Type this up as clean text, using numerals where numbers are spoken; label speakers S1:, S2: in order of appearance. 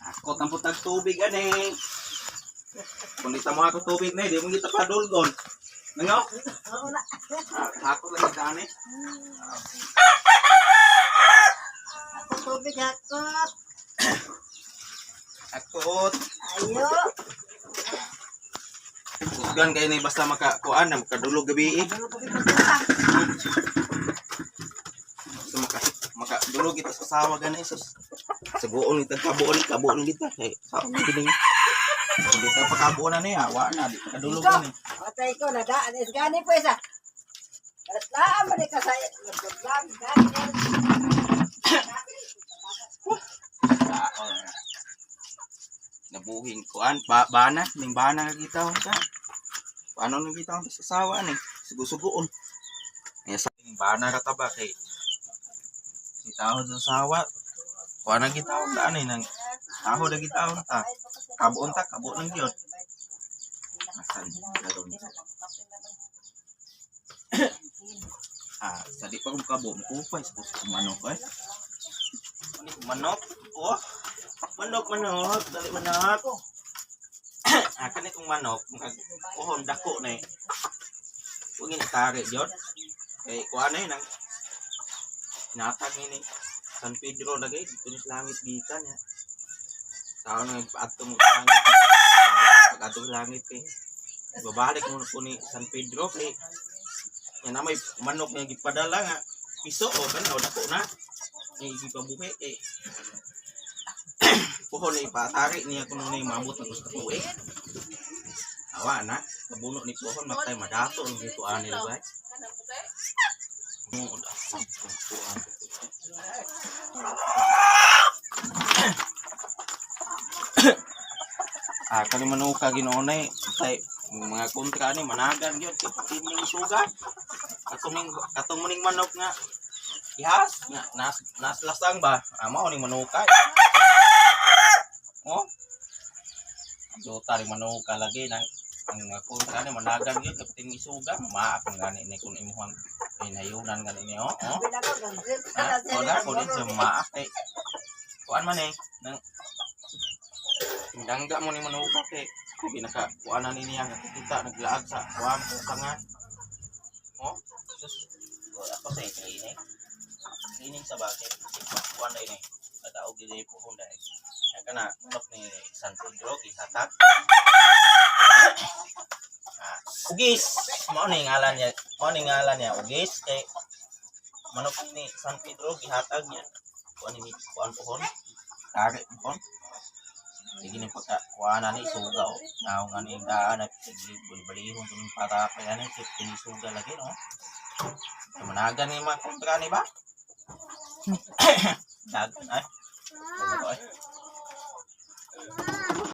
S1: Ako tampot ng tubig ani. Kung dito mo ako tubig na, di mo dito pa dulgon. Ano? Ako lang yung ani.
S2: Ako tubig hakot.
S1: Akot.
S2: Ayo.
S1: Usgan kayo na basta makakuan na makadulog gabi.
S2: Ano ko pipagkita?
S1: So makadulog kita sa sawa gani sus. Saguon kita kabuon kita. Eh, sawa gini. Hindi ta pakabuon na niya, wa na di kadulog ni.
S2: Patay ko na daan. Is gani po isa. Laan mo ni kasaya. Nagdagdag. Gani.
S1: Nabuhing kuan bana ning bana nga kita ka. Paano nang kita sa sawa ni? Sugo-sugoon. Ay sa ning bana ka taba kay kita sa sawa. Kuan ang kita daan ni nang taho na kita ta. Kabuon ta, kabo nang gyud. Asan daron. Sa di pa ko kabo, kupay sa manok ay. Ani manok? Oh. Manok, dali manok. Kani kong manok, pohon dako na eh. Huwag yung kare, Jod. Kaya kuha na yun, hinatag yun eh. San Pedro lagay, dito ni langit gikan ya. Tao na nagpaatong langit. Pag-atong langit eh. Babalik mo po ni San Pedro kay yan na may manok na gipadala nga. Piso o kana o dako na. Ipabuhi eh. Pohon na ipatari niya kung ano yung mamut na gusto ko eh. Awa na, kabuno ni pohon matay madato ang gituan nila ba? Kani manuka ginoonay tay mga kontra ni managan gyud kining suga. Katong muning manok nga ihas nga nas lasang ba? Mao ning manuka. Oh. Dota rin manuka lagi na ang kontra ni managan gyud kapting isuga maak ang gani ni kun imuhang pinayunan gani ni oh. Wala ko din sa maak kay kuan man eh nang dangga mo ni manuka kay pinaka kuanan ni niya kita naglaag sa kuan kangan. Oh. Sus. Ako sa ini. Ini sa bakit kuan dai ni. Kadaog di pohon dai. Kana manok ni San Pedro gihatak. Ugis, mao ni ngalan niya, ugis kay manok ni San Pedro gihatag niya. Kuan ni pohon. Kare pohon. Sige ni pagka kuana ni sugaw. Naw nga ni daan at sige bulbalihon tung para pa yan ni suga lagi no. Managan ni mga kontra ni ba? Dagan ay. Ay.